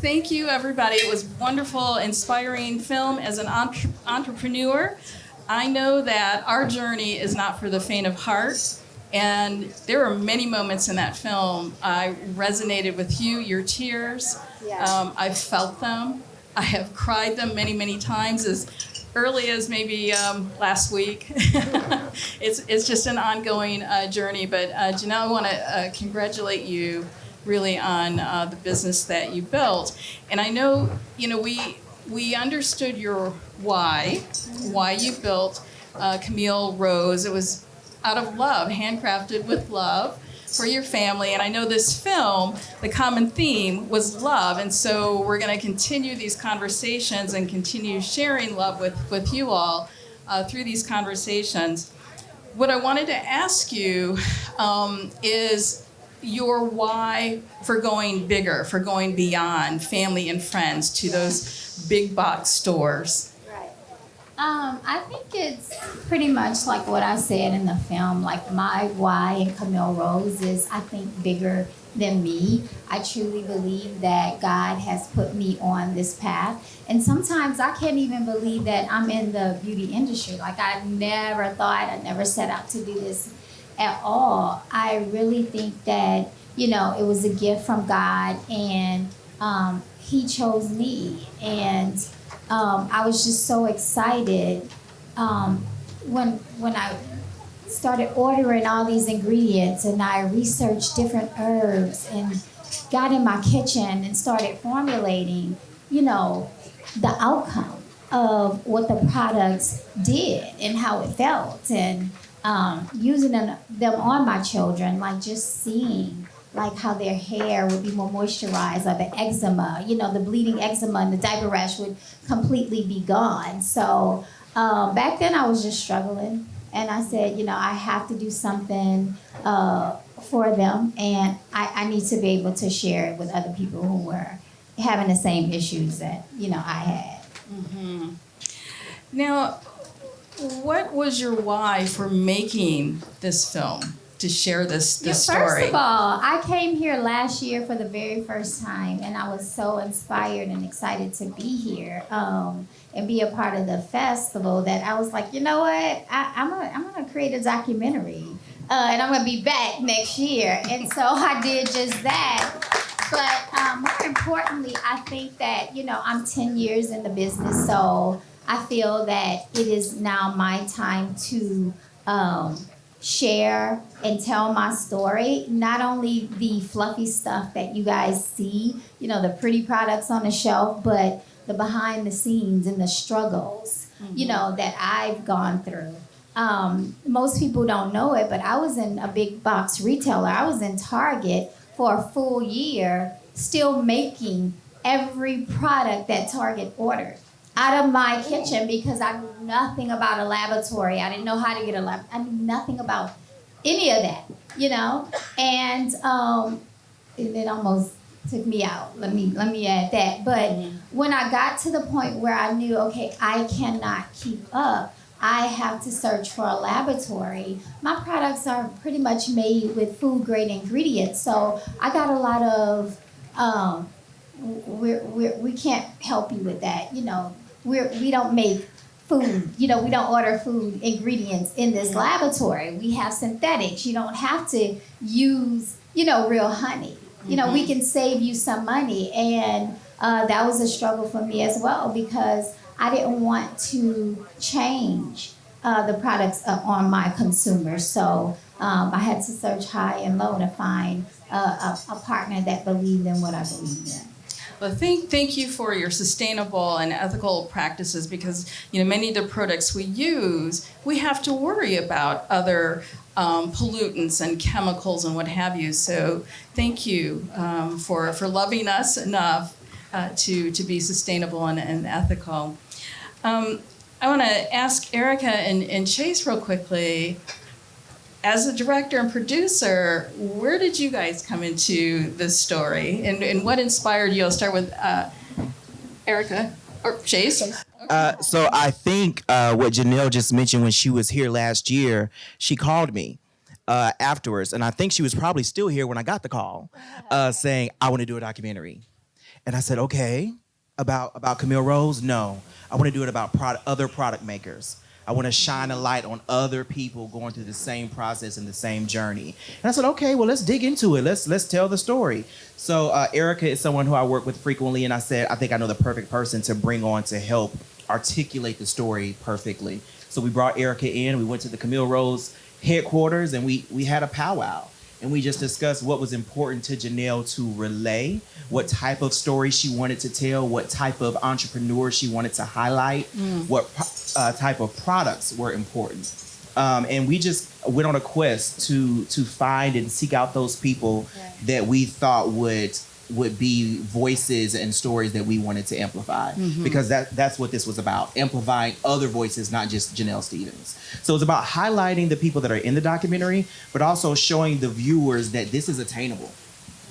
Thank you, everybody. It was wonderful, inspiring film as an entrepreneur. I know that our journey is not for the faint of heart. And there were many moments in that film I resonated with you, your tears. Yeah. I felt them. I have cried them many, many times, as early as maybe last week. It's just an ongoing journey. But Janell, I want to congratulate you really on the business that you built. And I know, we understood your why you built Camille Rose. It was out of love, handcrafted with love for your family. And I know this film, the common theme was love. And so we're going to continue these conversations and continue sharing love with you all through these conversations. What I wanted to ask you is your why for going bigger, for going beyond family and friends to those big box stores. I think it's pretty much like what I said in the film. Like, my why in Camille Rose is, I think, bigger than me. I truly believe that God has put me on this path. And sometimes I can't even believe that I'm in the beauty industry. Like, I never set out to do this at all. I really think that, it was a gift from God, and He chose me. And I was just so excited when I started ordering all these ingredients, and I researched different herbs and got in my kitchen and started formulating, the outcome of what the products did and how it felt, and using them on my children, like just seeing like how their hair would be more moisturized, or the eczema, the bleeding eczema and the diaper rash would completely be gone. So back then I was just struggling, and I said, I have to do something for them, and I need to be able to share it with other people who were having the same issues that, I had. Mm-hmm. Now, what was your why for making this film? To share this story? First of all, I came here last year for the very first time, and I was so inspired and excited to be here and be a part of the festival that I was like, you know what? I'm gonna create a documentary, and I'm gonna be back next year. And so I did just that. But more importantly, I think that, I'm 10 years in the business, so I feel that it is now my time to share and tell my story. Not only the fluffy stuff that you guys see, the pretty products on the shelf, but the behind the scenes and the struggles, that I've gone through. Most people don't know it, but I was in a big box retailer. I was in Target for a full year, still making every product that Target ordered out of my kitchen, because I knew nothing about a laboratory. I didn't know how to get a lab. I knew nothing about any of that, and it almost took me out. Let me add that. But when I got to the point where I knew, okay, I cannot keep up, I have to search for a laboratory. My products are pretty much made with food grade ingredients, so I got a lot of we can't help you with that. We don't make food. We don't order food ingredients in this laboratory. We have synthetics. You don't have to use, real honey. We can save you some money. And that was a struggle for me as well, because I didn't want to change the products on my consumers. So I had to search high and low to find a partner that believed in what I believed in. Well, thank you for your sustainable and ethical practices, because many of the products we use, we have to worry about other pollutants and chemicals and what have you. So thank you for loving us enough to be sustainable and ethical. I want to ask Erica and Chase real quickly. As a director and producer, where did you guys come into this story, and what inspired you? I'll start with Erica or Chase. Okay. So I think what Janell just mentioned, when she was here last year, she called me afterwards, and I think she was probably still here when I got the call, saying, I want to do a documentary. And I said, okay, about Camille Rose? No. I want to do it about other product makers. I want to shine a light on other people going through the same process and the same journey. And I said, okay, well, let's dig into it. Let's tell the story. So Erica is someone who I work with frequently, and I said, I think I know the perfect person to bring on to help articulate the story perfectly. So we brought Erica in. We went to the Camille Rose headquarters, and we had a powwow. And we just discussed what was important to Janell to relay, what type of story she wanted to tell, what type of entrepreneur she wanted to highlight, what type of products were important. And we just went on a quest to find and seek out those people that we thought would be voices and stories that we wanted to amplify, because that's what this was about, amplifying other voices, not just Janell Stephens. So it's about highlighting the people that are in the documentary, but also showing the viewers that this is attainable.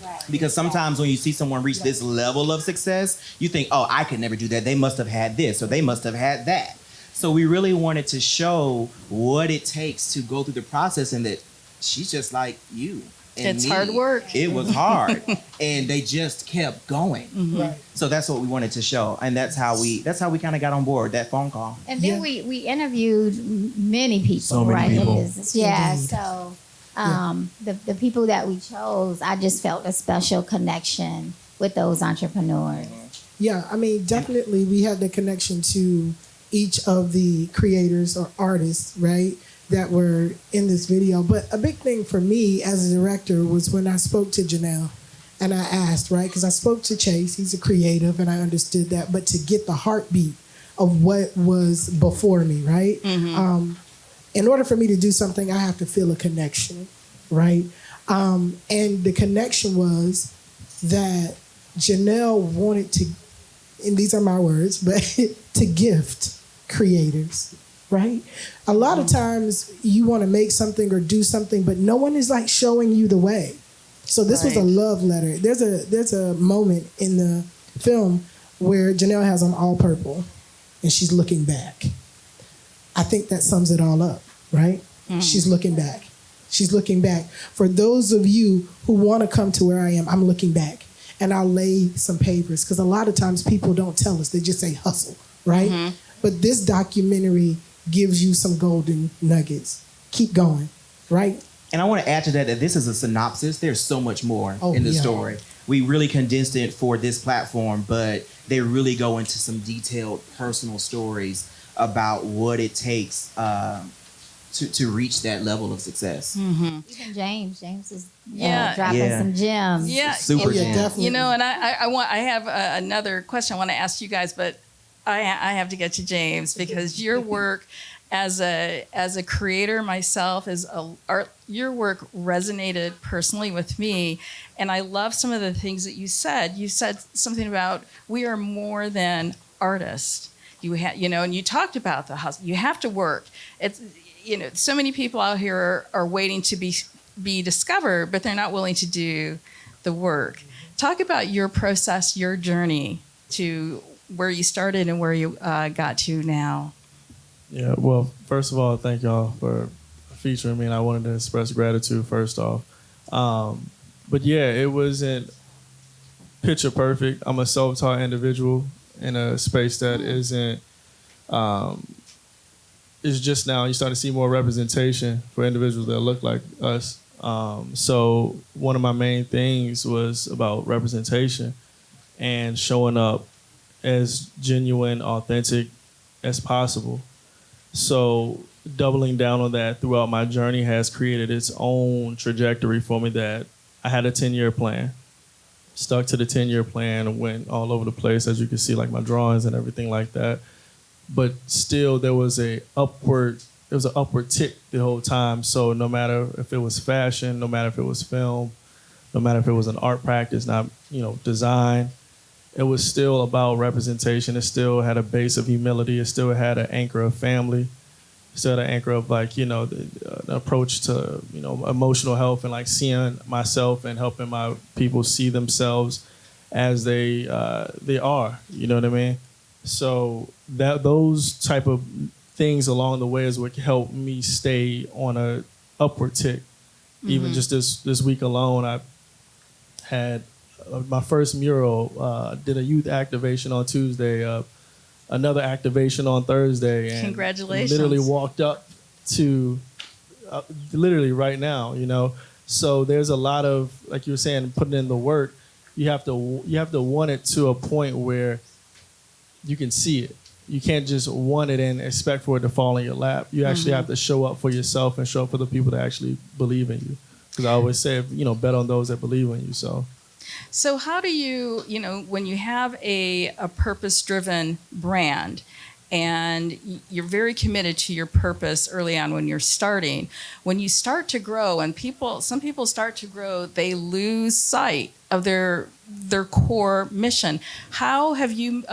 Right. Because sometimes when you see someone reach this level of success, you think, oh, I could never do that. They must have had this, or they must have had that. So we really wanted to show what it takes to go through the process, and that she's just like you. It's hard work. It was hard, and they just kept going. Right. So that's what we wanted to show, and that's how we kind of got on board that phone call. And then we interviewed many people, So many right, in people. business. Yeah. Indeed. So the people that we chose, I just felt a special connection with those entrepreneurs. Yeah, I mean, definitely we had the connection to each of the creators or artists, right, that were in this video. But a big thing for me as a director was when I spoke to Janell and I asked, right, because I spoke to Chase, he's a creative, and I understood that, but to get the heartbeat of what was before me, right? In order for me to do something, I have to feel a connection, right? And the connection was that Janell wanted to, and these are my words, but to gift creators, right? A lot of times you want to make something or do something, but no one is like showing you the way. So this was a love letter. There's a moment in the film where Janell has on all purple and she's looking back. I think that sums it all up, right? She's looking back. She's looking back. For those of you who want to come to where I am, I'm looking back. And I'll lay some papers, because a lot of times people don't tell us. They just say hustle, right? But this documentary gives you some golden nuggets. Keep going, right? And I want to add to that this is a synopsis. There's so much more in the story. We really condensed it for this platform, but they really go into some detailed personal stories about what it takes to reach that level of success. Even James is Yeah. dropping some gems. Yeah, Super yeah, jam. definitely. You know, and I have another question I want to ask you guys, but I have to get to James, because your work as a creator myself your work resonated personally with me, and I love some of the things that you said. You said something about we are more than artists. And you talked about the hustle. You have to work. It's so many people out here are waiting to be discovered, but they're not willing to do the work. Talk about your process, your journey to where you started and where you got to now. Yeah, well, first of all, thank y'all for featuring me, and I wanted to express gratitude first off. But yeah, it wasn't picture perfect. I'm a self-taught individual in a space that isn't, is just now, you start to see more representation for individuals that look like us. So one of my main things was about representation and showing up as genuine, authentic as possible. So doubling down on that throughout my journey has created its own trajectory for me, that I had a 10-year plan. Stuck to the 10-year plan and went all over the place, as you can see, like my drawings and everything like that. But still, there was an upward tick the whole time. So no matter if it was fashion, no matter if it was film, no matter if it was an art practice, not design, it was still about representation. It still had a base of humility. It still had an anchor of family. It still had an anchor of the approach to emotional health and like seeing myself and helping my people see themselves as they are. You know what I mean? So those type of things along the way is what helped me stay on a upward tick. Even just this week alone, I had my first mural. Did a youth activation on Tuesday. Another activation on Thursday. And Congratulations. literally walked up to literally right now, you know. So there's a lot of, like you were saying, putting in the work. You have to want it to a point where you can see it. You can't just want it and expect for it to fall in your lap. You actually have to show up for yourself and show up for the people that actually believe in you. Because I always say, bet on those that believe in you. So how do you, when you have a purpose-driven brand and you're very committed to your purpose early on when you're starting, when you start to grow and some people start to grow, they lose sight of their core mission. How have you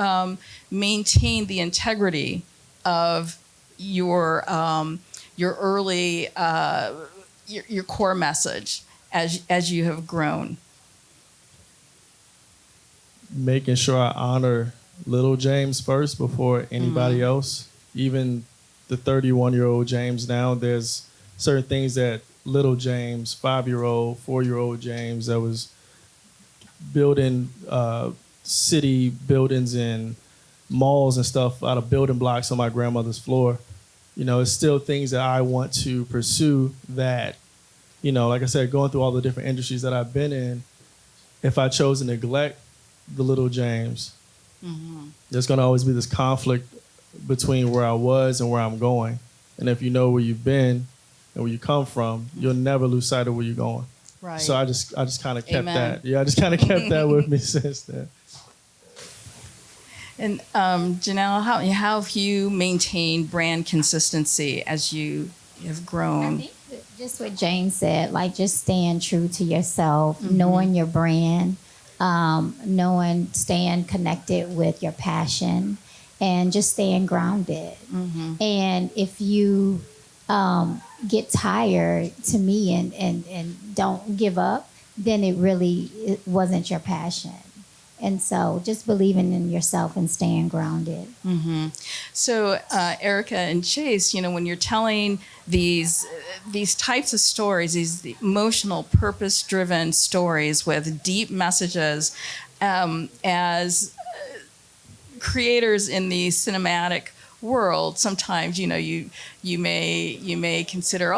maintained the integrity of your early, your core message as you have grown? Making sure I honor little James first before anybody else. Even the 31-year-old James now, there's certain things that little James, 5-year-old, 4-year-old James that was building city buildings and malls and stuff out of building blocks on my grandmother's floor. It's still things that I want to pursue that, like I said, going through all the different industries that I've been in, if I chose to neglect the little James, there's going to always be this conflict between where I was and where I'm going. And if you know where you've been and where you come from, you'll never lose sight of where you're going. Right. So I just kind of kept Amen. that. Yeah, I just kind of kept that with me since then. And Janell, how have you maintained brand consistency as you have grown? I think just what Jane said, like just staying true to yourself, knowing your brand, staying connected with your passion, and just staying grounded. And if you get tired, to me, and don't give up, then it wasn't your passion. And so just believing in yourself and staying grounded. So Erica and Chase, when you're telling these types of stories, these emotional, purpose-driven stories with deep messages, as creators in the cinematic world, sometimes you may consider,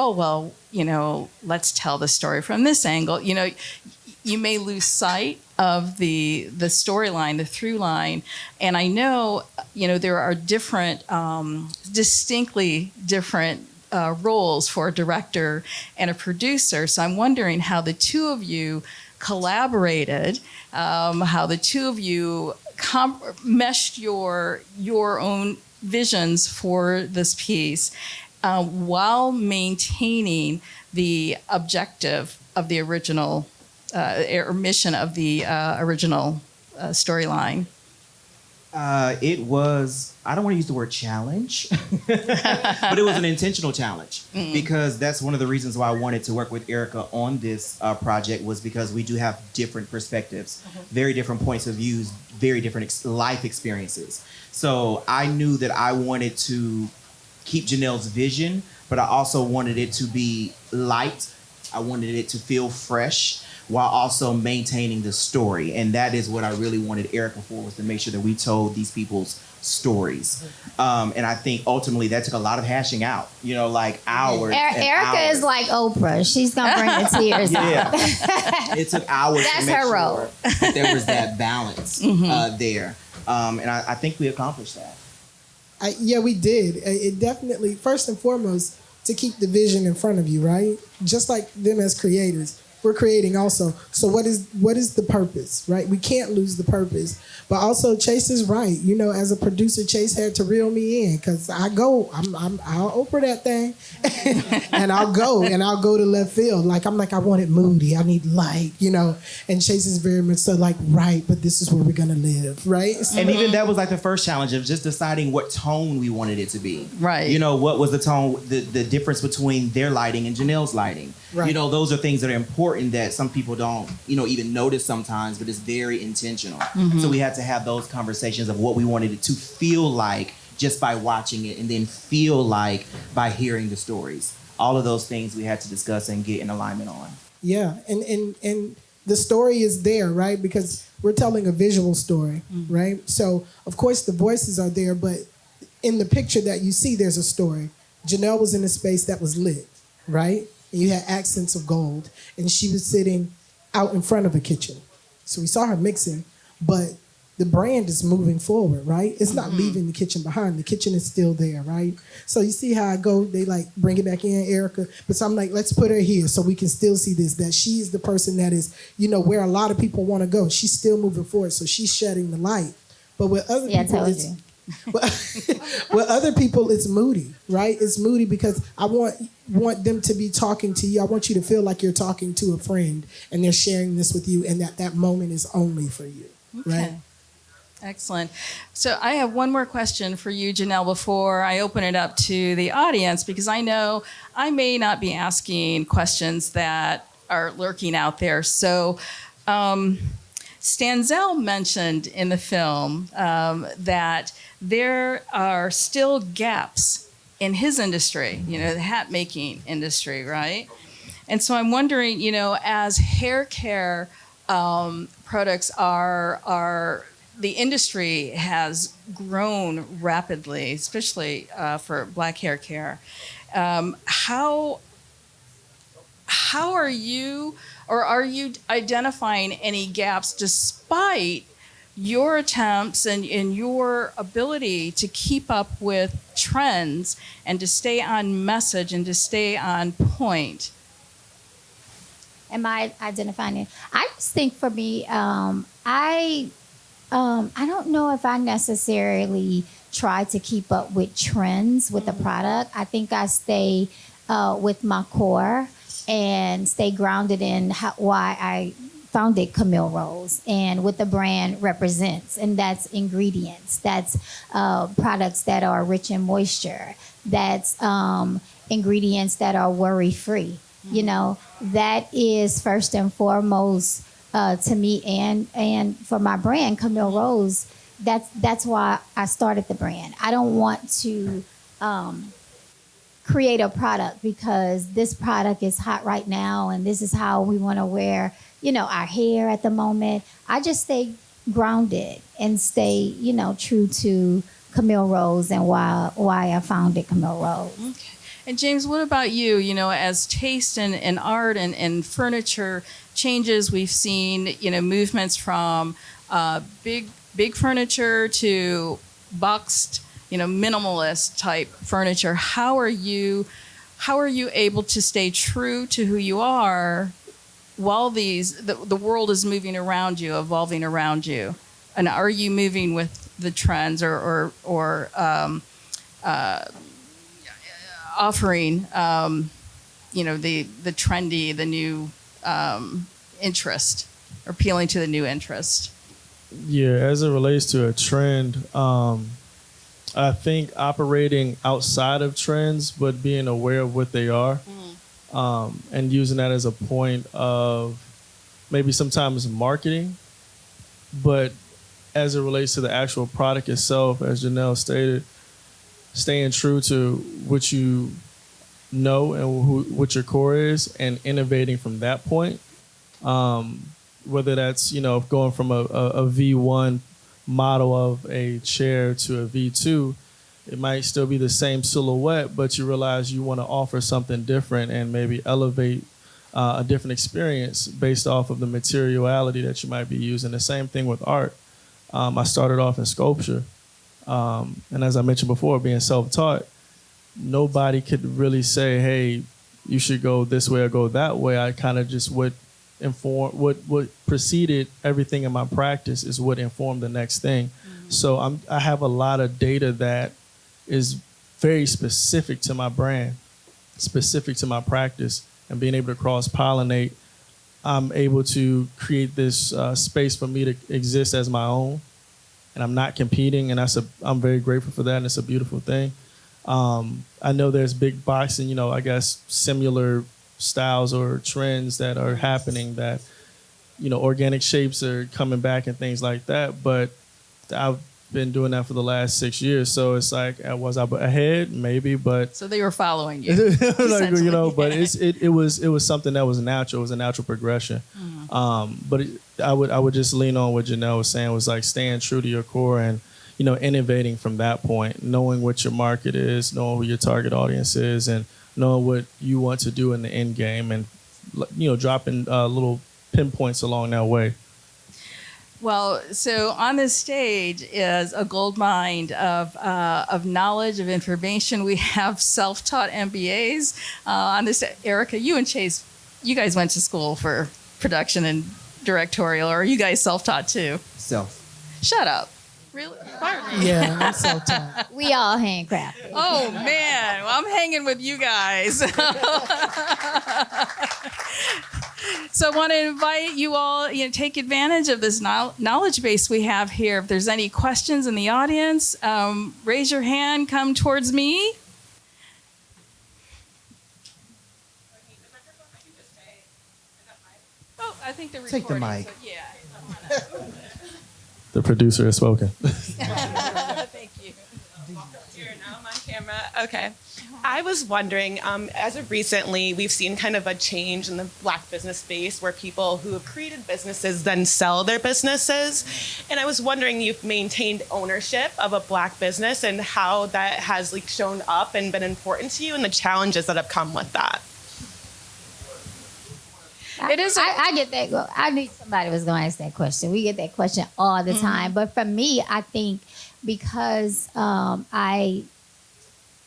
let's tell the story from this angle. You may lose sight of the storyline, the through line. And I know, there are different, distinctly different roles for a director and a producer. So I'm wondering how the two of you collaborated, how the two of you meshed your own visions for this piece while maintaining the objective of the original or mission of the original storyline. It was, I don't want to use the word challenge, but it was an intentional challenge because that's one of the reasons why I wanted to work with Erica on this project, was because we do have different perspectives, very different points of views, very different life experiences. So I knew that I wanted to keep Janell's vision, but I also wanted it to be light. I wanted it to feel fresh, while also maintaining the story. And that is what I really wanted Erica for, was to make sure that we told these people's stories. And I think ultimately that took a lot of hashing out, like hours. Erica hours. is like Oprah. She's going to bring the tears out. It took hours That's to make her sure role. that there was that balance there. And I think we accomplished that. Yeah, we did. It definitely, first and foremost, to keep the vision in front of you, right? Just like them as creators. We're creating also. So what is the purpose, right? We can't lose the purpose. But also Chase is right. As a producer, Chase had to reel me in, because I'll Oprah that thing and I'll go to left field. I want it moody. I need light, and Chase is very much so right, but this is where we're going to live, right? And even that was the first challenge of just deciding what tone we wanted it to be. Right. What was the tone, the difference between their lighting and Janell's lighting. Right. Those are things that are important that some people don't, even notice sometimes, but it's very intentional. So we had to have those conversations of what we wanted it to feel like just by watching it, and then feel like by hearing the stories. All of those things we had to discuss and get in alignment on. Yeah, and the story is there, right? Because we're telling a visual story, right? So, of course, the voices are there, but in the picture that you see, there's a story. Janell was in a space that was lit, right? And you had accents of gold. And she was sitting out in front of a kitchen. So we saw her mixing, but the brand is moving forward, right? It's not leaving the kitchen behind. The kitchen is still there, right? So you see how I go, they like bring it back in, Erica. But so I'm like, let's put her here so we can still see this, that she's the person that is, you know, where a lot of people want to go. She's still moving forward, so she's shedding the light. But with other people, with other people, it's moody, right? It's moody because I want them to be talking to you. I want you to feel like you're talking to a friend and they're sharing this with you and that moment is only for you, right? Excellent. So I have one more question for you, Janell, before I open it up to the audience, because I know I may not be asking questions that are lurking out there. So Stanzel mentioned in the film that there are still gaps in his industry, you know, the hat making industry, right? And so I'm wondering, you know, as hair care products are the industry has grown rapidly, especially for black hair care. How are you, or are you identifying any gaps despite your attempts and your ability to keep up with trends and to stay on message and to stay on point? Am I identifying it? I just think for me, I don't know if I necessarily try to keep up with trends with the product. I think I stay with my core and stay grounded in why I founded Camille Rose and what the brand represents. And that's ingredients. That's products that are rich in moisture. That's ingredients that are worry-free. You know, that is first and foremost to me and for my brand, Camille Rose. That's why I started the brand. I don't want to create a product because this product is hot right now and this is how we want to wear, you know, our hair at the moment. I just stay grounded and stay, you know, true to Camille Rose and why I founded Camille Rose. Okay. And James, what about you? You know, as taste and art and furniture changes, we've seen, you know, movements from big furniture to boxed, you know, minimalist type furniture. How are you able to stay true to who you are while the world is moving around you, evolving around you? And are you moving with the trends or offering, you know, the trendy, the new interest, or appealing to the new interest? Yeah, as it relates to a trend, I think operating outside of trends, but being aware of what they are, and using that as a point of maybe sometimes marketing, but as it relates to the actual product itself, as Janell stated, staying true to what you know and what your core is and innovating from that point. Whether that's, you know, going from a V1 model of a chair to a V2, it might still be the same silhouette, but you realize you want to offer something different and maybe elevate a different experience based off of the materiality that you might be using. The same thing with art. I started off in sculpture. And as I mentioned before, being self-taught, nobody could really say, hey, you should go this way or go that way. I kind of just would inform what preceded everything in my practice is what informed the next thing. Mm-hmm. So I have a lot of data that is very specific to my brand, specific to my practice, and being able to cross-pollinate, I'm able to create this space for me to exist as my own. And I'm not competing, and I'm very grateful for that, and it's a beautiful thing. I know there's big box and, you know, I guess similar styles or trends that are happening that, you know, organic shapes are coming back and things like that. But I've been doing that for the last 6 years, so it's like, was I ahead? Maybe, but so they were following you, like, you know. But it was something that was natural. It was a natural progression. I would just lean on what Janell was saying, was like staying true to your core and, you know, innovating from that point, knowing what your market is, knowing who your target audience is, and knowing what you want to do in the end game, and, you know, dropping little pinpoints along that way. Well, so on this stage is a gold mine of knowledge, of information. We have self-taught MBAs on this. Erica, you and Chase, you guys went to school for production and directorial, or are you guys self-taught too? Self. Shut up. Really? Yeah, I'm so tired. We all handcrafted. Oh, man. Well, I'm hanging with you guys. So I want to invite you all, you know, take advantage of this knowledge base we have here. If there's any questions in the audience, raise your hand, come towards me. Oh, I think the recording. Take the mic. So, yeah. The producer has spoken. Thank you. Here, now I'm on camera. Okay. I was wondering, as of recently, we've seen kind of a change in the Black business space where people who have created businesses then sell their businesses. And I was wondering, you've maintained ownership of a Black business and how that has like shown up and been important to you and the challenges that have come with that. It is. I get that. I knew somebody was going to ask that question. We get that question all the time. But for me, I think because I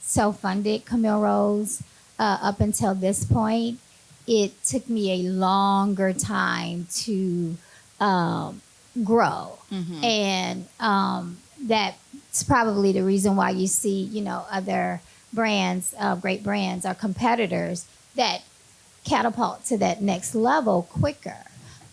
self-funded Camille Rose up until this point, it took me a longer time to grow. And that's probably the reason why you see, you know, other brands, great brands, or competitors that catapult to that next level quicker.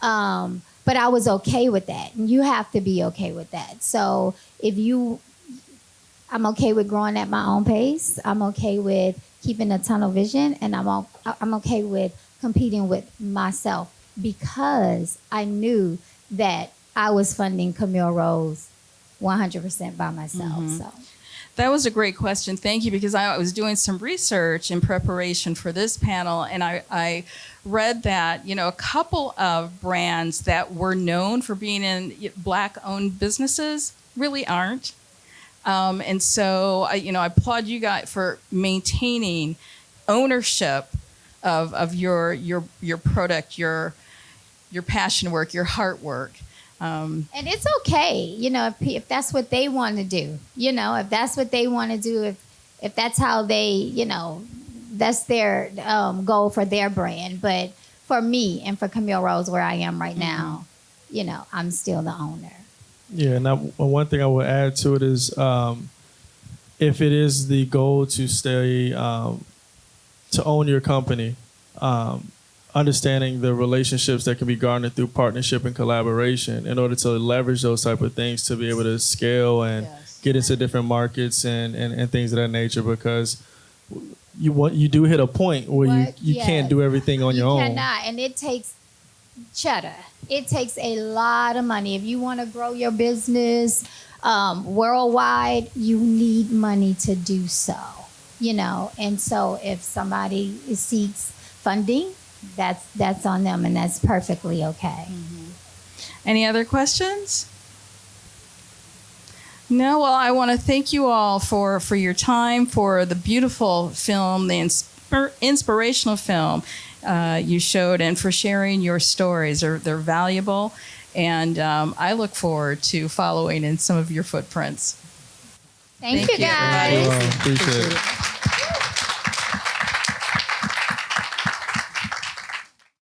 But I was okay with that. And you have to be okay with that. So I'm okay with growing at my own pace. I'm okay with keeping a tunnel vision. And I'm okay with competing with myself because I knew that I was funding Camille Rose 100% by myself. So. That was a great question. Thank you, because I was doing some research in preparation for this panel, and I read that, you know, a couple of brands that were known for being in Black-owned businesses really aren't. And so, I applaud you guys for maintaining ownership of your product, your passion work, your heart work. And it's okay, you know, if that's what they want to do, you know, if that's what they want to do, if that's how they, you know, that's their goal for their brand. But for me and for Camille Rose, where I am right now, you know, I'm still the owner. Yeah, and one thing I would add to it is if it is the goal to stay, to own your company, understanding the relationships that can be garnered through partnership and collaboration in order to leverage those type of things to be able to scale and get into different markets and things of that nature, because you do hit a point where you can't do everything on your own. You cannot, and it takes cheddar. It takes a lot of money. If you want to grow your business worldwide, you need money to do so, you know. And so if somebody seeks funding, that's on them, and that's perfectly okay. Any other questions? No? Well, I want to thank you all for your time, for the beautiful film, the inspirational film you showed, and for sharing your stories. They're valuable, and I look forward to following in some of your footprints. Thank you, guys. Appreciate it.